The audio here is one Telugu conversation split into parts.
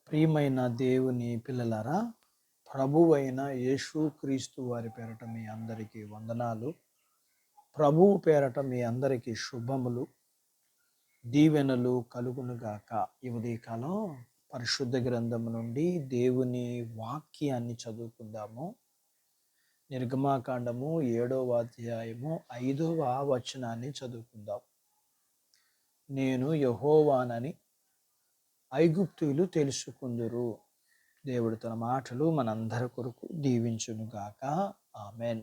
ప్రియమైన దేవుని పిల్లలారా, ప్రభువైన యేసుక్రీస్తు వారి పేరట మీ అందరికీ వందనాలు. ప్రభువు పేరట మీ అందరికీ శుభములు, దీవెనలు కలుగునుగాక. ఈ ఉదయకాలం పరిశుద్ధ గ్రంథము నుండి దేవుని వాక్యాన్ని చదువుకుందాము. నిర్గమాకాండము 7వ అధ్యాయము 5వ వచనాన్ని చదువుకుందాం. నేను యెహోవానని ఐగుప్తీయులు తెలుసుకుందురు. దేవుడు తన మాటలు మనందరి కొరకు దీవించునుగాక. ఆమెన్.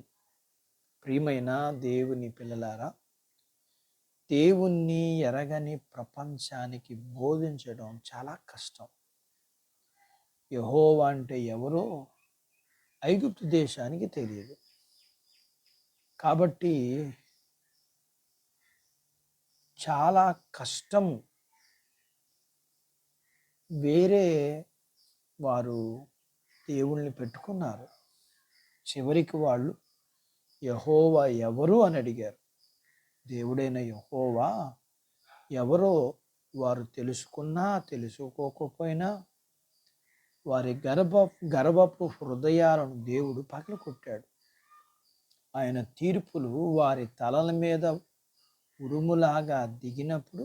ప్రియమైన దేవుని పిల్లలారా, దేవుణ్ణి ఎరగని ప్రపంచానికి బోధించడం చాలా కష్టం. యెహోవా అంటే ఎవరో ఐగుప్తు దేశానికి తెలియదు. కాబట్టి చాలా కష్టము. వేరే వారు దేవుణ్ణి పెట్టుకున్నారు. చివరికి వాళ్ళు యెహోవా ఎవరు అని అడిగారు. దేవుడైన యెహోవా ఎవరో వారు తెలుసుకున్నా తెలుసుకోకపోయినా వారి గర్భపు హృదయాలను దేవుడు పగలగొట్టాడు. ఆయన తీర్పులు వారి తలల మీద ఉరుములాగా దిగినప్పుడు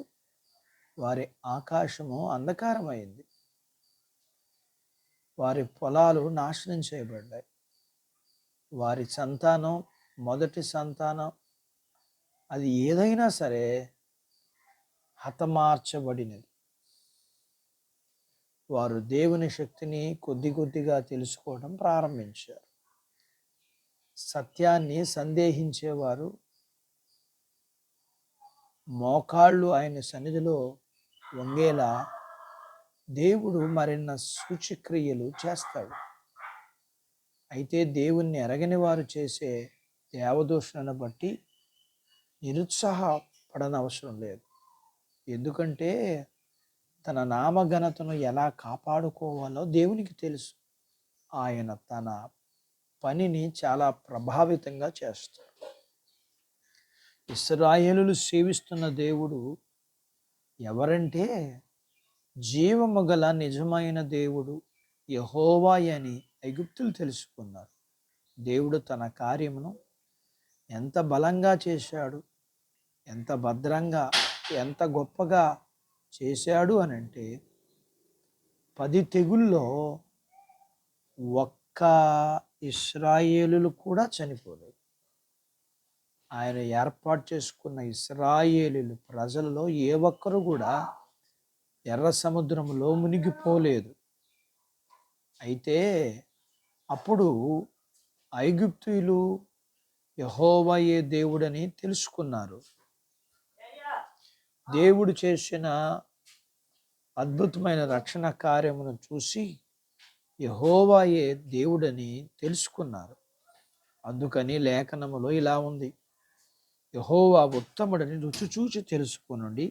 వారి ఆకాశము అంధకారమైంది. వారి పొలాలు నాశనం చేయబడ్డాయి. వారి సంతానం, మొదటి సంతానం, అది ఏదైనా సరే హతమార్చబడినది. వారు దేవుని శక్తిని కొద్ది కొద్దిగా తెలుసుకోవడం ప్రారంభించారు. సత్యాన్ని సందేహించేవారు మోకాళ్ళు ఆయన సన్నిధిలో వంగేలా దేవుడు మరిన్న సూచక్రియలు చేస్తాడు. అయితే దేవుణ్ణి ఎరగని వారు చేసే దేవదూషణను బట్టి నిరుత్సాహపడనవసరం లేదు. ఎందుకంటే తన నామఘనతను ఎలా కాపాడుకోవాలో దేవునికి తెలుసు. ఆయన తన పనిని చాలా ప్రభావితంగా చేస్తాడు. ఇశ్రాయేలులు సేవిస్తున్న దేవుడు ఎవరంటే జీవము గల నిజమైన దేవుడు యెహోవా అని ఐగుప్తులు తెలుసుకున్నారు. దేవుడు తన కార్యమును ఎంత బలంగా చేశాడు, ఎంత భద్రంగా, ఎంత గొప్పగా చేశాడు అని అంటే 10 తెగుల్లో ఒక్క ఇశ్రాయేలులు కూడా చనిపోలేదు. ఆయన ఏర్పాటు చేసుకున్న ఇశ్రాయేలీలు ప్రజలలో ఏ ఒక్కరు కూడా ఎర్ర సముద్రంలో మునిగిపోలేదు. అయితే అప్పుడు ఐగుప్తీయులు యెహోవాయే దేవుడని తెలుసుకున్నారు. దేవుడు చేసిన అద్భుతమైన రక్షణ కార్యమును చూసి యెహోవాయే దేవుడని తెలుసుకున్నారు. అందుకని లేఖనములో ఇలా ఉంది, యెహోవా ఉత్తముడని రుచి చూచి తెలుసుకొనుడి,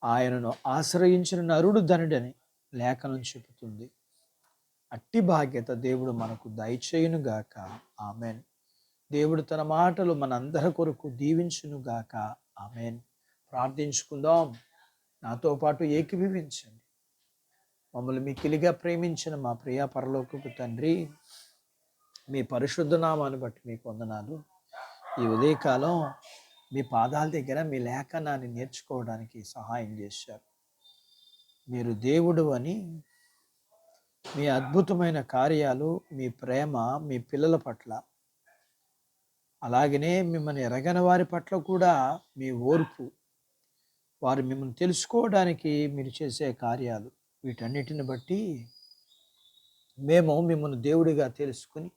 ఆయనను ఆశ్రయించిన నరుడు ధనుడని లేఖనం చెబుతుంది. అట్టి భాగ్యత దేవుడు మనకు దయచేయునుగాక. ఆమెన్. దేవుడు తన మాటలు మనందరి కొరకు దీవించునుగాక. ఆమెన్. ప్రార్థించుకుందాం. నాతో పాటు ఏకీభవించండి. మమ్మల్ని మిక్కిలిగా ప్రేమించిన మా ప్రియ పరలోకపు తండ్రి, మీ పరిశుద్ధ నామాన్ని బట్టి మీకు వందనాలు. ఈ ఉదయకాలం మీ పాదాల దగ్గర మీ లేఖనాన్ని నేర్చుకోవడానికి సహాయం చేశారు. మీరు దేవుడు అని, మీ అద్భుతమైన కార్యాలు, మీ ప్రేమ మీ పిల్లల పట్ల, అలాగనే మిమ్మల్ని ఎరగని వారి పట్ల కూడా మీ ఓర్పు, వారు మిమ్మల్ని తెలుసుకోవడానికి మీరు చేసే కార్యాలు, వీటన్నిటిని బట్టి మేము మిమ్మల్ని దేవుడిగా తెలుసుకుని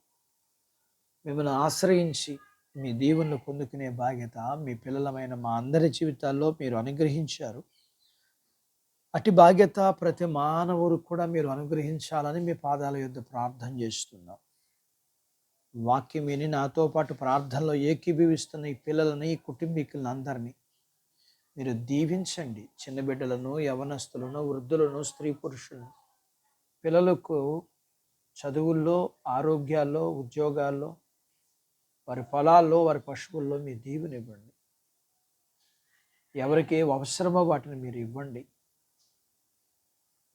మిమ్మల్ని ఆశ్రయించి మీ దీవెనలు పొందుకునే బాధ్యత మీ పిల్లలమైన మా అందరి జీవితాల్లో మీరు అనుగ్రహించారు. అట్టి బాధ్యత ప్రతి మానవుడు కూడా మీరు అనుగ్రహించాలని మీ పాదాల యొద్ద ప్రార్థన చేస్తున్నాం. వాక్యం విని నాతో పాటు ప్రార్థనలో ఏకీభవిస్తున్న ఈ పిల్లలని, ఈ కుటుంబీకులను అందరినీ మీరు దీవించండి. చిన్న బిడ్డలను, యవనస్తులను, వృద్ధులను, స్త్రీ పురుషులను, పిల్లలకు చదువుల్లో, ఆరోగ్యాల్లో, ఉద్యోగాల్లో, వారి పొలాల్లో, వారి పశువుల్లో మీ దీవెనివ్వండి. ఎవరికి అవసరమో వాటిని మీరు ఇవ్వండి.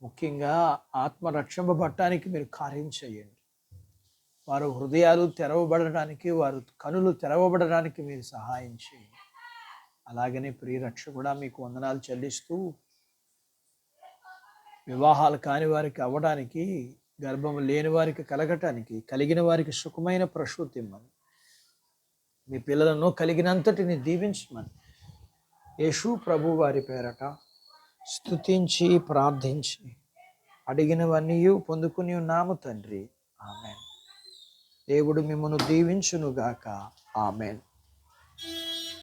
ముఖ్యంగా ఆత్మ రక్షింపబడటానికి మీరు కార్యం చేయండి. వారు హృదయాలు తెరవబడడానికి, వారు కనులు తెరవబడడానికి మీరు సహాయం చేయండి. అలాగనే ప్రియరక్ష కూడా మీకు వందనాలు చెల్లిస్తూ, వివాహాలు కాని వారికి అవ్వడానికి, గర్భం లేని వారికి కలగటానికి, కలిగిన వారికి సుఖమైన ప్రసూతి ఇమ్మని, మీ పిల్లలను కలిగినంతటిని దీవించమని యేసు ప్రభు వారి పేరట స్తుతించి ప్రార్థించి అడిగినవన్నీ పొందుకుని ఉన్నాము తండ్రి. ఆమెన్. దేవుడు మిమ్మల్ని దీవించునుగాక. ఆమెన్.